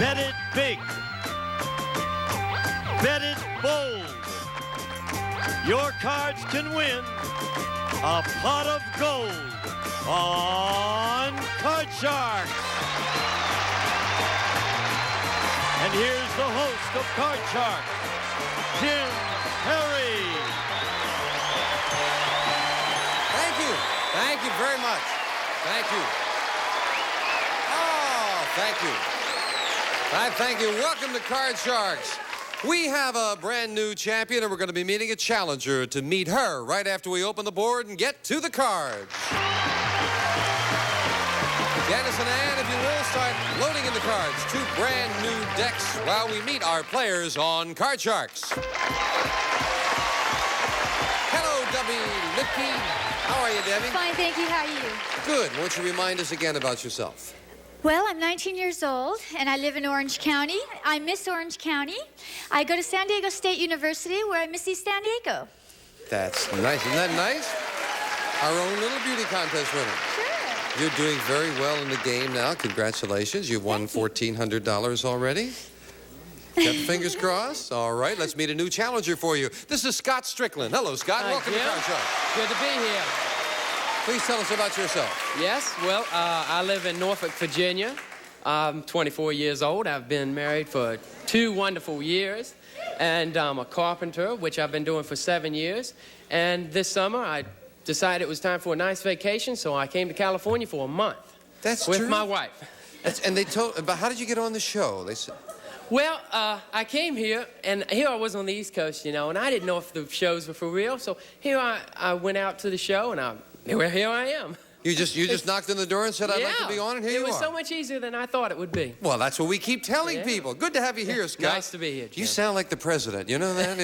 Bet it big. Bet it bold. Your cards can win a pot of gold on Card Sharks. And here's the host of Card Sharks, Jim Perry. Thank you. Thank you very much. Thank you. Oh, thank you. Thank you. Welcome to Card Sharks. We have a brand new champion, and we're going to be meeting a challenger to meet her right after we open the board and get to the cards. Janice and Ann, if you will, start loading in the cards. 2 brand new decks while we meet our players on Card Sharks. Hello, Debbie Lipke. How are you, Debbie? Fine, thank you. How are you? Good. Won't you remind us again about yourself? Well, I'm 19 years old, and I live in Orange County. I miss Orange County. I go to San Diego State University, where I miss East San Diego. That's nice. Isn't that nice? Our own little beauty contest winner. Sure. You're doing very well in the game now. Congratulations. You've won $1,400 already. Got the fingers crossed? All right, let's meet a new challenger for you. This is Scott Strickland. Hello, Scott. Welcome to Card Sharks. Good to be here. Please tell us about yourself. Yes, well, I live in Norfolk, Virginia. I'm 24 years old. I've been married for 2 wonderful years. And I'm a carpenter, which I've been doing for 7 years. And this summer, I decided it was time for a nice vacation, so I came to California for a month. That's with true? my wife. And they told, but how did you get on the show? They said... Well, I came here, and here I was on the East Coast, you know, and I didn't know if the shows were for real. So here I went out to the show, and here I am. You just knocked on the door and said, I'd like to be on, and here you are. It was so much easier than I thought it would be. Well, that's what we keep telling people. Good to have you here, Scott. Nice to be here, Jim. You sound like the president, you know that?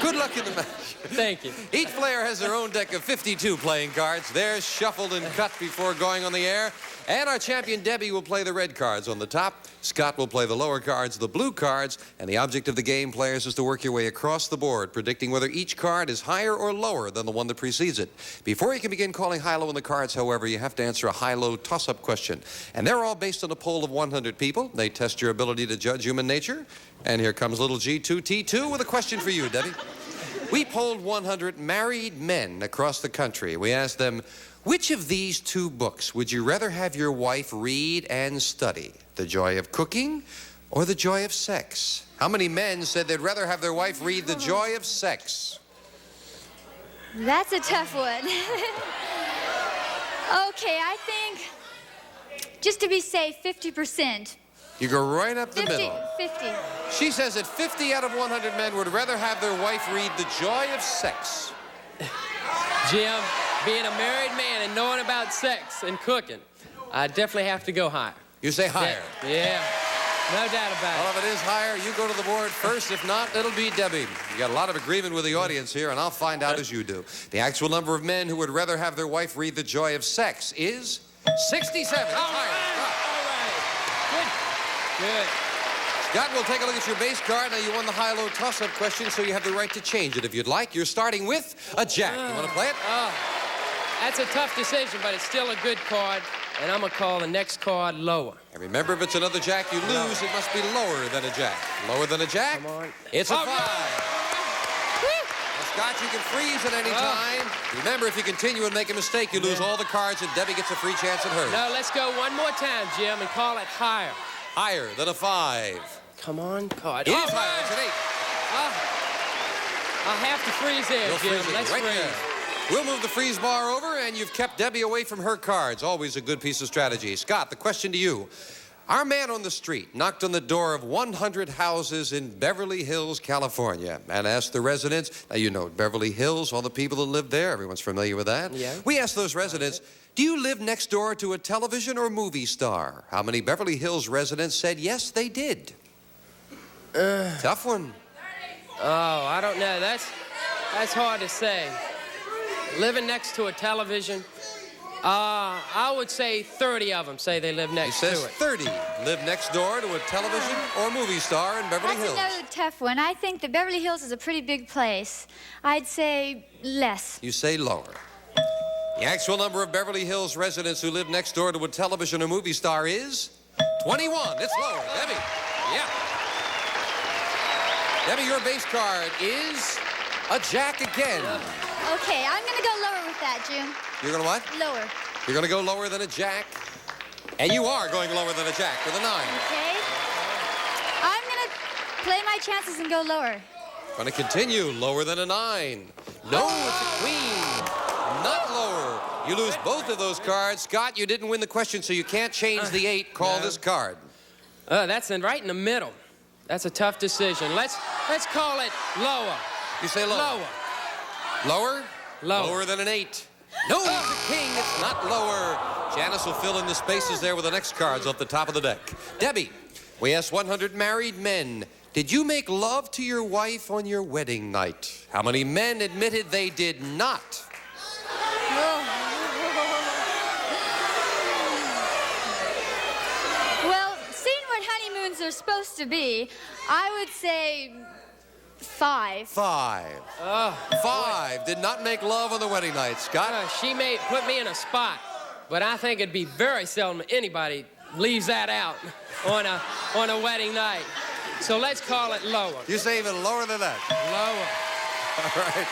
Good luck in the match. Thank you. Each player has their own deck of 52 playing cards. They're shuffled and cut before going on the air. And our champion, Debbie, will play the red cards on the top. Scott will play the lower cards, the blue cards. And the object of the game, players, is to work your way across the board, predicting whether each card is higher or lower than the one that precedes it. Before you can begin calling high-low on the cards, however, you have to answer a high-low toss-up question. And they're all based on a poll of 100 people. They test your ability to judge human nature. And here comes little G2T2 with a question for you, Debbie. We polled 100 married men across the country. We asked them, which of these 2 books would you rather have your wife read and study? The Joy of Cooking or The Joy of Sex? How many men said they'd rather have their wife read The Joy of Sex? That's a tough one. Okay, I think, just to be safe, 50%. You go right up the 50, middle. 50. She says that 50 out of 100 men would rather have their wife read The Joy of Sex. Jim, being a married man and knowing about sex and cooking, I definitely have to go higher. You say higher? Yeah, no doubt about Well, it. if it is higher, you go to the board first. If not, it'll be Debbie. You got a lot of agreement with the audience here, and I'll find out as you do. The actual number of men who would rather have their wife read The Joy of Sex is 67. It's higher. Good. Scott, we'll take a look at your base card. Now, you won the high-low toss-up question, so you have the right to change it if you'd like. You're starting with a jack. You want to play it? That's a tough decision, but it's still a good card, and I'm going to call the next card lower. And remember, if it's another jack you lose, it must be lower than a jack. Lower than a jack? Come on. It's a 5. Now, Scott, you can freeze at any time. Remember, if you continue and make a mistake, you lose all the cards, and Debbie gets a free chance at hers. No, let's go one more time, Jim, and call it higher. Higher than a 5. Come on, card. It is higher. It's an 8. I'll have to freeze there, You'll Jim. freeze it Let's right freeze. there. We'll move the freeze bar over, and you've kept Debbie away from her cards. Always a good piece of strategy. Scott, the question to you. Our man on the street knocked on the door of 100 houses in Beverly Hills, California, and asked the residents, now you know Beverly Hills, all the people that live there, everyone's familiar with that. Yeah. We asked those residents, do you live next door to a television or movie star? How many Beverly Hills residents said yes, they did? Tough one. Oh, I don't know. That's hard to say. Living next to a television, I would say 30 of them say they live next to it. He says 30 live next door to a television or movie star in Beverly Hills. That's another tough one. I think that Beverly Hills is a pretty big place. I'd say less. You say lower. The actual number of Beverly Hills residents who live next door to a television or movie star is 21. It's lower. Debbie. Yeah. Debbie, your base card is a jack again. Okay, I'm going to go lower with that, Jim. You're going to what? Lower. You're going to go lower than a jack. And you are going lower than a jack with a 9. Okay. I'm going to play my chances and go lower. Going to continue lower than a 9. No, it's a queen. Not lower. You lose both of those cards. Scott, you didn't win the question, so you can't change the 8. Call this card. That's right in the middle. That's a tough decision. Let's call it lower. You say lower. Lower. Lower? Lower. Lower than an 8. No, it's a king. It's not lower. Janice will fill in the spaces there with the next cards off the top of the deck. Debbie, we asked 100 married men, did you make love to your wife on your wedding night? How many men admitted they did not? Well, seeing what honeymoons are supposed to be, I would say 5. 5. 5 did not make love on the wedding night. Scott? She may put me in a spot, but I think it'd be very seldom anybody leaves that out on a wedding night. So let's call it lower. You say even lower than that? Lower. All right.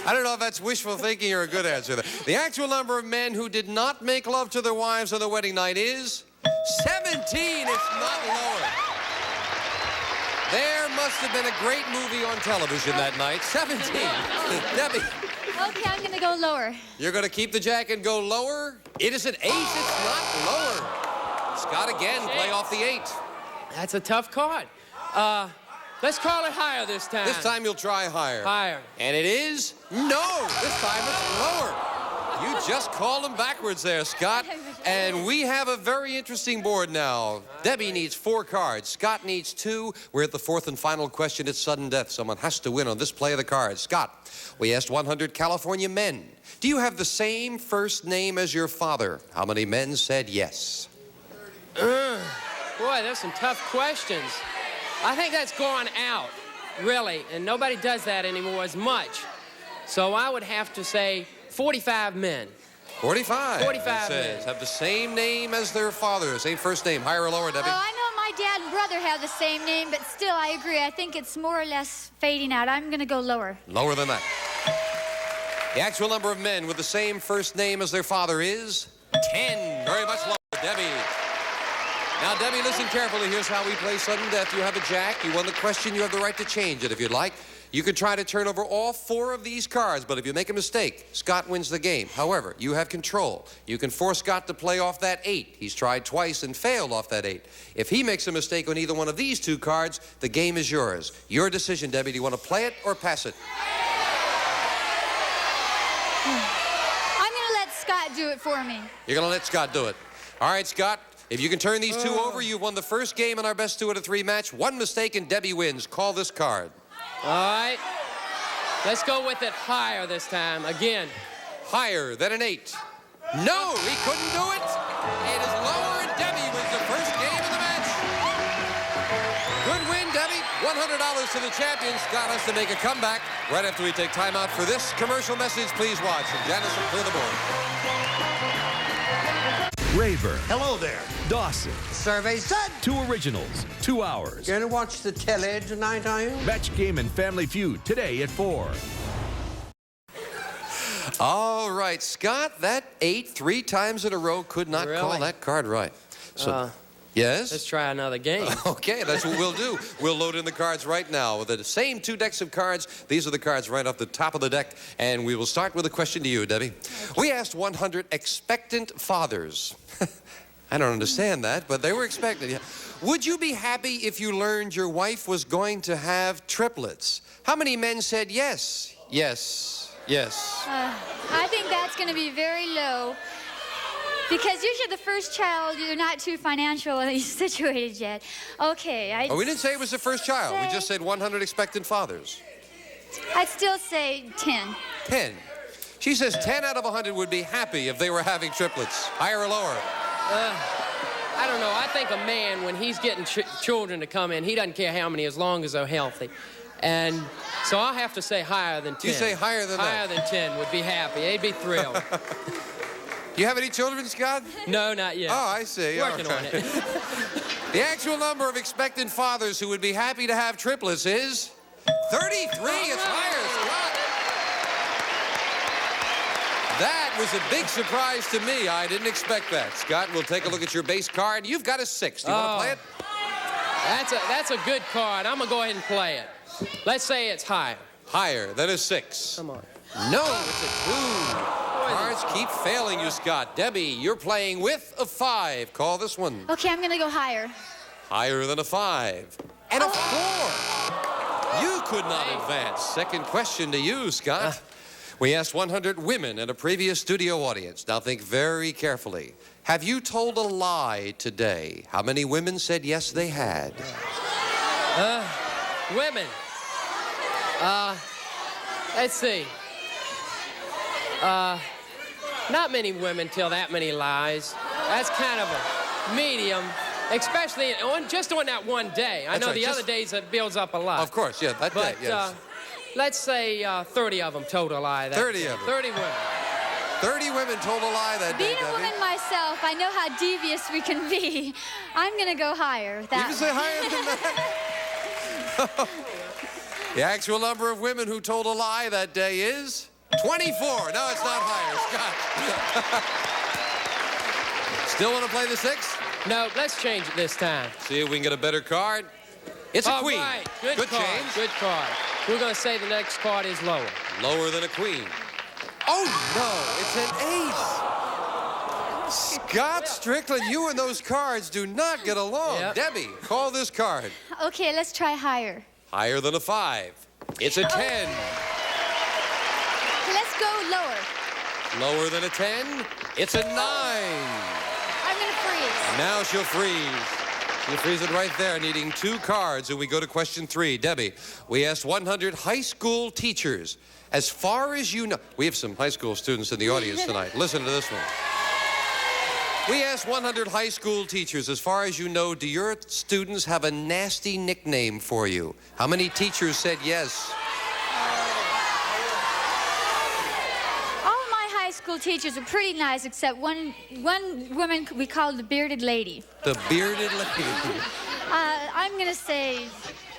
I don't know if that's wishful thinking or a good answer. The actual number of men who did not make love to their wives on the wedding night is 17. It's not lower. There must have been a great movie on television that night. 17. Debbie. Okay, I'm going to go lower. You're going to keep the jack and go lower? It is an ace. It's not lower. Scott again, play off the 8. That's a tough card. Let's call it higher this time. This time you'll try higher. Higher. And it is no. This time it's lower. You just called them backwards there, Scott. And we have a very interesting board now. Debbie needs 4 cards. Scott needs 2. We're at the 4th and final question. It's sudden death. Someone has to win on this play of the cards. Scott, we asked 100 California men, do you have the same first name as your father? How many men said yes? Boy, there's some tough questions. I think that's gone out, really, and nobody does that anymore as much. So I would have to say 45 men. 45. 45 says, men. have the same name as their father, same first name. Higher or lower, Debbie? Oh, I know my dad and brother have the same name, but still, I agree. I think it's more or less fading out. I'm going to go lower. Lower than that. The actual number of men with the same first name as their father is 10. Very much lower, Debbie. Now, Debbie, listen carefully. Here's how we play sudden death. You have a jack. You won the question. You have the right to change it if you'd like. You could try to turn over all 4 of these cards, but if you make a mistake, Scott wins the game. However, you have control. You can force Scott to play off that 8. He's tried twice and failed off that 8. If he makes a mistake on either one of these 2 cards, the game is yours. Your decision, Debbie. Do you want to play it or pass it? I'm going to let Scott do it for me. You're going to let Scott do it. All right, Scott. If you can turn these 2 over, you've won the first game in our best 2 out of 3 match. 1 mistake and Debbie wins. Call this card. All right. Let's go with it higher this time. Again. Higher than an 8. No, he couldn't do it. It is lower, and Debbie wins the first game of the match. Good win, Debbie. $100 to the champion. Scott has to make a comeback. Right after we take time out for this commercial message, please watch. And Janice will clear the board. Rayburn. Hello there. Dawson. Survey's done. 2 originals, 2 hours. Gonna watch the telly tonight, are you? Match Game and Family Feud today at 4. All right, Scott, that 8 3 times in a row could not Really? call that card right. So, yes? Let's try another game. Okay, that's what we'll do. We'll load in the cards right now. With the same 2 decks of cards, these are the cards right off the top of the deck, and we will start with a question to you, Debbie. We asked 100 expectant fathers. I don't understand that, but they were expectant. Yeah. Would you be happy if you learned your wife was going to have triplets? How many men said yes? Yes. Yes. I think that's going to be very low. Because usually the first child, you're not too financially situated yet. Okay, Oh, we didn't say it was the first child. We just said 100 expectant fathers. I'd still say 10. 10. She says 10 out of 100 would be happy if they were having triplets. Higher or lower? I don't know. I think a man, when he's getting children to come in, he doesn't care how many as long as they're healthy. And so I'll have to say higher than 10. You say higher than that? Higher than 10 would be happy. They'd be thrilled. You have any children, Scott? No, not yet. Oh, I see. Working All on right. it. The actual number of expectant fathers who would be happy to have triplets is 33. It's higher, Scott. That was a big surprise to me. I didn't expect that. Scott, we'll take a look at your base card. You've got a 6. Do you want to play it? That's a good card. I'm going to go ahead and play it. Let's say it's higher. Higher than a 6. Come on. No, it's a 2. Cards keep failing you, Scott. Debbie, you're playing with a 5. Call this one. Okay, I'm gonna go higher. Higher than a 5. And a 4. You could not advance. Second question to you, Scott. We asked 100 women in a previous studio audience. Now think very carefully. Have you told a lie today? How many women said yes, they had? Women. Let's see. Not many women tell that many lies. That's kind of a medium, especially just on that one day. I know the other days it builds up a lot. Of course, yeah, that day, yes. Let's say 30 of them told a lie. 30 of them. 30 women. 30 women told a lie that day, Being a Debbie. woman myself, I know how devious we can be. I'm gonna go higher. You can say higher than that. The actual number of women who told a lie that day is 24. No, it's not higher, Scott. Still want to play the 6? No, let's change it this time. See if we can get a better card. It's a queen. Right. Good card. change. Good card. We're going to say the next card is lower. Lower than a queen. Oh, no, it's an ace. Scott Strickland, you and those cards do not get along. Yep. Debbie, call this card. Okay, let's try higher. Higher than a 5. It's a 10. Let's go lower. Lower than a 10. It's a 9. I'm gonna freeze. Now she'll freeze. She'll freeze it right there, needing 2 cards, and we go to question 3. Debbie, we asked 100 high school teachers. As far as you know, we have some high school students in the audience tonight. Listen to this one. We asked 100 high school teachers, as far as you know, do your students have a nasty nickname for you? How many teachers said yes? All my high school teachers were pretty nice, except one woman we called the bearded lady. The bearded lady. I'm gonna say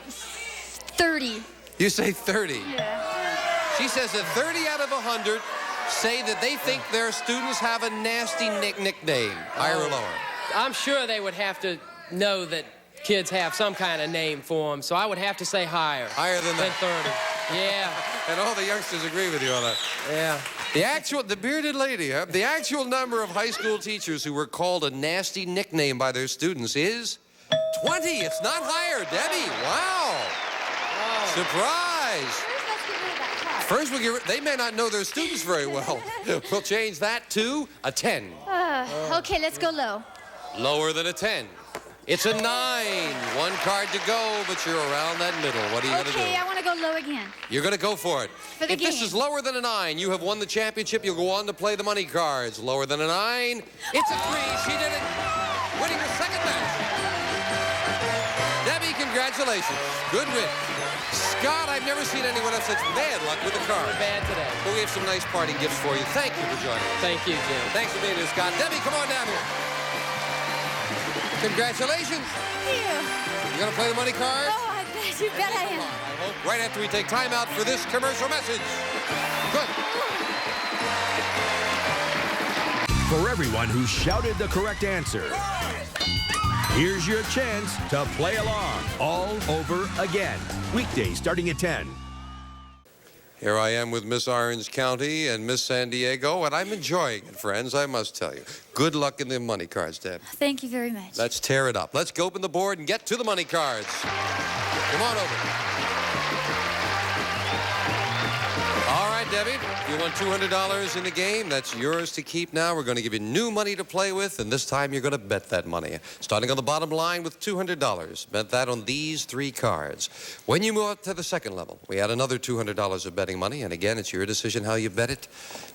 30. You say 30. Yeah. She says that 30 out of 100 say that they think their students have a nasty nickname. Higher or lower? I'm sure they would have to know that kids have some kind of name for them, so I would have to say higher. Higher than that. 30. Yeah. And all the youngsters agree with you on that. Yeah. The bearded lady, huh? The actual number of high school teachers who were called a nasty nickname by their students is 20. It's not higher, Debbie. Wow. Surprise. First, they may not know their students very well. We'll change that to a 10. Okay, let's go low. Lower than a 10. It's a 9. 1 card to go, but you're around that middle. What are you going to do? Okay, I want to go low again. You're going to go for it. For the If this game. is lower than a 9, you have won the championship. You'll go on to play the money cards. Lower than a 9, it's a 3. She did it, winning her second match. Debbie, congratulations. Good win. Scott, I've never seen anyone have such bad luck with the cards. Bad today. But we have some nice parting gifts for you. Thank you for joining us. Thank you, Jim. Thanks for being here, Scott. Debbie, come on down here. Congratulations. Thank you. You gonna play the money card? Oh, I bet you bet I am. Right after we take time out for this commercial message. Good. For everyone who shouted the correct answer, here's your chance to play along all over again. Weekdays starting at 10. Here I am with Miss Orange County and Miss San Diego, and I'm enjoying it, friends, I must tell you. Good luck in the money cards, Deb. Thank you very much. Let's tear it up. Let's go open the board and get to the money cards. Come on over. All right, Debbie, you won $200 in the game. That's yours to keep now. We're going to give you new money to play with, and this time you're going to bet that money. Starting on the bottom line with $200. Bet that on these 3 cards. When you move up to the second level, we add another $200 of betting money, and again, it's your decision how you bet it.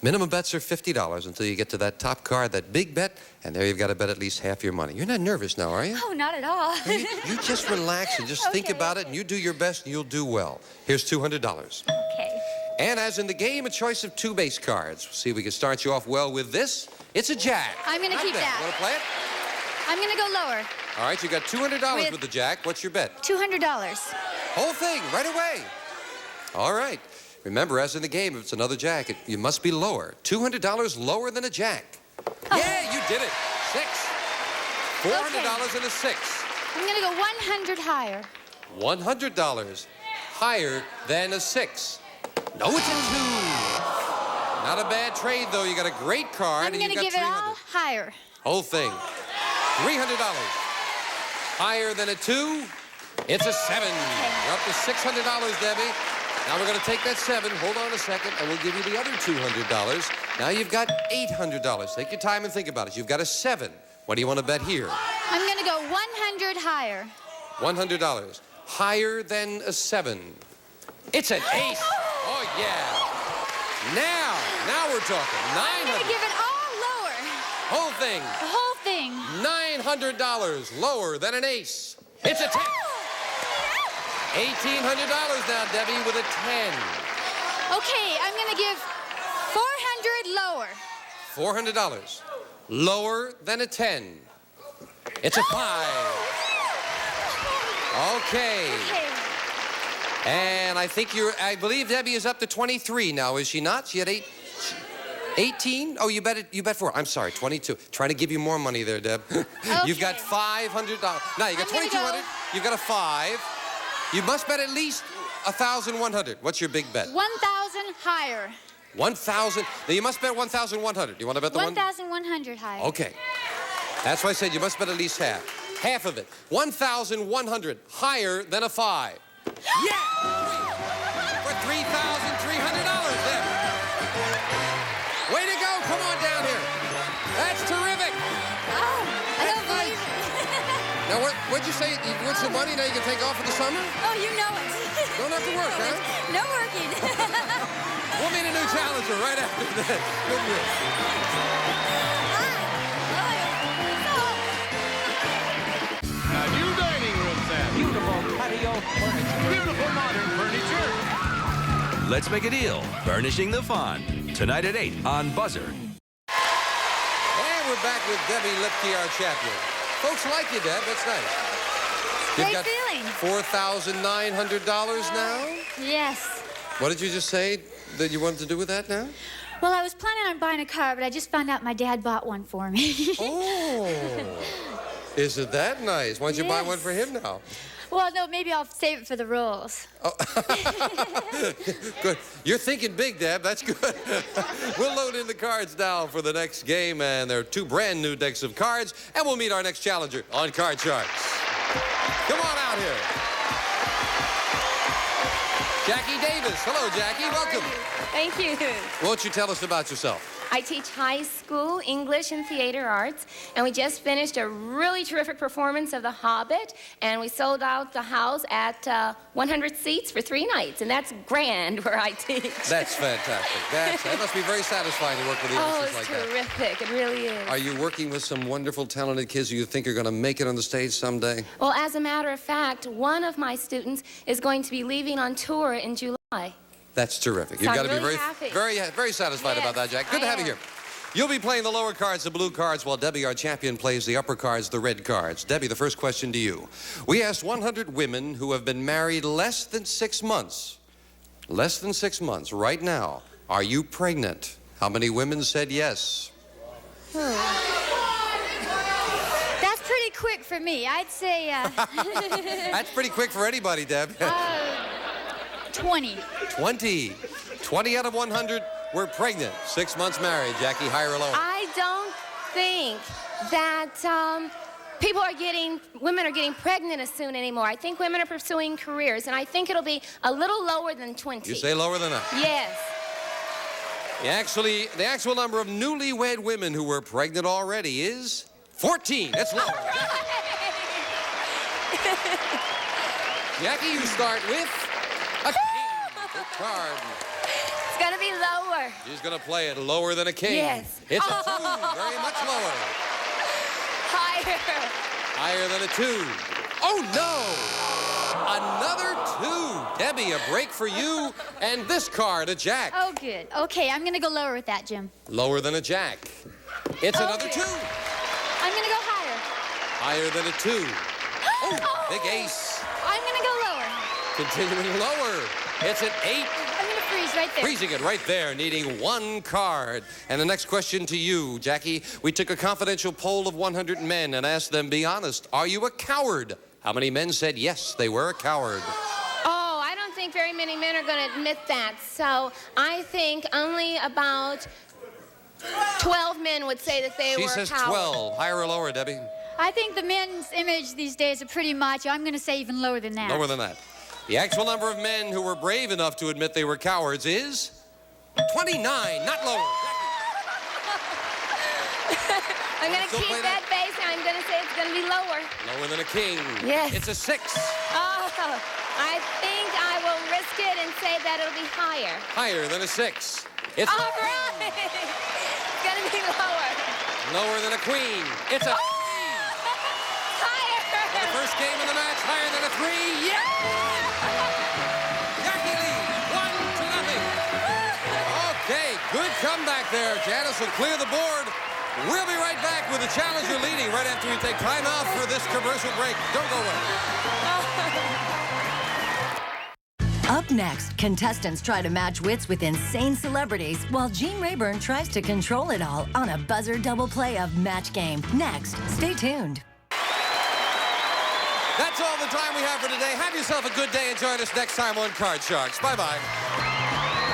Minimum bets are $50 until you get to that top card, that big bet, and there you've got to bet at least half your money. You're not nervous now, are you? Oh, not at all. You just relax and just think Okay. about it, and you do your best, and you'll do well. Here's $200. Okay. And as in the game, a choice of 2 base cards. See if we can start you off well with this. It's a jack. I'm going to keep that. Want to play it? I'm going to go lower. All right, you got $200 with the jack. What's your bet? $200. Whole thing, right away. All right. Remember, as in the game, if it's another jack, you must be lower. $200 lower than a jack. Oh. Yeah, you did it. 6. $400 and a 6. I'm going to go 100 higher. $100 higher than a 6. No, it's a 2. Not a bad trade, though. You got a great card. I'm going to give it all higher. Whole thing. $300. Higher than a 2. It's a 7. You're up to $600, Debbie. Now we're going to take that 7. Hold on a second, and we'll give you the other $200. Now you've got $800. Take your time and think about it. You've got a 7. What do you want to bet here? I'm going to go 100 higher. $100. Higher than a 7. It's an ace. Oh, yeah. Now we're talking. I'm going to give it all lower. Whole thing. The whole thing. $900 lower than an ace. It's a 10. $1,800 now, Debbie, with a 10. Okay, I'm going to give 400 lower. $400 lower than a 10. It's a 5. Okay. And I believe Debbie is up to 23 now, is she not? She had 18? Oh, you bet 4. I'm sorry, 22. Trying to give you more money there, Deb. Okay. You've got $500. Now, you got $2,200. You've got a 5. You must bet at least 1,100. What's your big bet? 1,000 higher. 1,000. Now, you must bet 1,100. You want to bet the 1,100 higher. Okay. That's why I said you must bet at least half. Half of it. 1,100 higher than a 5. Yeah! For $3,300, Deb. Way to go. Come on down here. That's terrific. Oh, I don't believe it. Now, what'd you say? You won some money, now you can take off for the summer? Oh, you know it. Don't have to work, huh? No working. We'll meet a new challenger right after that. Good news. A new dining room set. Beautiful patio furniture. Beautiful modern furniture. Let's make a deal. Furnishing the fun. Tonight at 8 on BUZZR. And we're back with Debbie Lipke, our champion. Folks like you, Deb. That's nice. You've Great got feeling. $4,900 now? Yes. What did you just say that you wanted to do with that now? Well, I was planning on buying a car, but I just found out my dad bought one for me. Oh. Is it that nice? Why don't you buy one for him now? Well, no, maybe I'll save it for the rolls. Oh. Good. You're thinking big, Deb. That's good. We'll load in the cards now for the next game, and there are 2 brand new decks of cards, and we'll meet our next challenger on Card Sharks. Come on out here. Jackie Davis. Hello, Jackie. Welcome. Thank you. Won't you tell us about yourself? I teach high school English and theater arts, and we just finished a really terrific performance of The Hobbit, and we sold out the house at 100 seats for 3 nights, and that's grand where I teach. That's fantastic. That must be very satisfying to work with youngsters like that. Oh, it's terrific. It really is. Are you working with some wonderful, talented kids who you think are going to make it on the stage someday? Well, as a matter of fact, one of my students is going to be leaving on tour in July. That's terrific. So You've got I'm to be really very, happy. very satisfied about that, Jack. Good to have you here. You'll be playing the lower cards, the blue cards, while Debbie, our champion, plays the upper cards, the red cards. Debbie, the first question to you. We asked 100 women who have been married less than 6 months. Less than 6 months, right now. Are you pregnant? How many women said yes? That's pretty quick for me. I'd say, That's pretty quick for anybody, Deb. 20. 20. 20 out of 100 were pregnant. 6 months married. Jackie, higher or lower? I don't think that women are getting pregnant as soon anymore. I think women are pursuing careers, and I think it'll be a little lower than 20. You say lower than that? Yes. The actual number of newlywed women who were pregnant already is 14. That's lower. Jackie, you start with a king. Good card. It's gonna be lower. She's gonna play it lower than a king. Yes. It's a 2, very much lower. Higher. Higher than a 2. Oh, no! Another 2. Debbie, a break for you, and this card, a jack. Oh, good. Okay, I'm going to go lower with that, Jim. Lower than a jack. It's another 2. I'm going to go higher. Higher than a 2. Oh, big ace. I'm going to go lower. Continuing lower. It's an 8. I'm going to freeze right there. Freezing it right there, needing 1 card. And the next question to you, Jackie. We took a confidential poll of 100 men and asked them, be honest, are you a coward? How many men said yes, they were a coward? Oh, I don't think very many men are going to admit that. So I think only about 12 men would say that they were She says cowards. 12. Higher or lower, Debbie? I think the men's image these days are pretty macho. I'm going to say even lower than that. Lower than that. The actual number of men who were brave enough to admit they were cowards is 29, not lower. I'm going to Still keep play that base. I'm going to say it's going to be lower. Lower than a king. Yes. It's a 6. Oh, I think I will risk it and say that it'll be higher. Higher than a 6. It's All right. It's going to be lower. lower than a queen. It's a Higher. For the first game of the match, higher than a 3. Yeah! Jackie leads 1-0. Okay, good comeback there. Janice will clear the board. We'll be right back with the challenger leading right after we take time out for this commercial break. Don't go away. Up next, contestants try to match wits with insane celebrities while Gene Rayburn tries to control it all on a buzzer double play of Match Game. Next, stay tuned. That's all the time we have for today. Have yourself a good day and join us next time on Card Sharks. Bye-bye.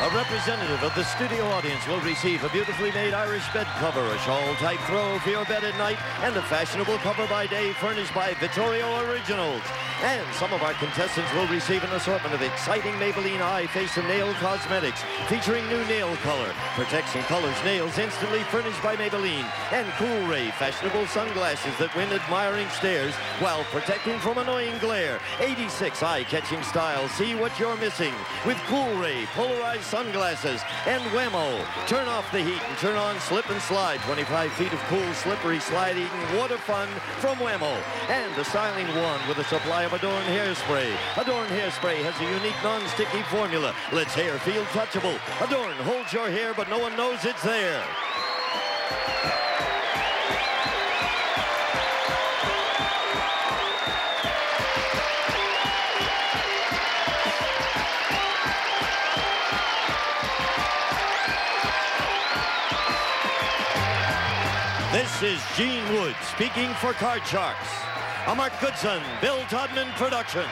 A representative of the studio audience will receive a beautifully made Irish bed cover, a shawl-type throw for your bed at night, and a fashionable cover by day furnished by Vittorio Originals. And some of our contestants will receive an assortment of exciting Maybelline eye, face, and nail cosmetics featuring new nail color. Protects and colors nails instantly furnished by Maybelline. And Cool Ray fashionable sunglasses that win admiring stares while protecting from annoying glare. 86 eye-catching styles. See what you're missing with Cool Ray polarized sunglasses. And Whammo. Turn off the heat and turn on slip and slide. 25 feet of cool, slippery, sliding water fun from Whammo. And the styling wand with a supply of Adorn hairspray. Adorn hairspray has a unique non-sticky formula. Lets hair feel touchable. Adorn holds your hair, but no one knows it's there. This is Gene Wood speaking for Card Sharks. A Mark Goodson, Bill Todman production.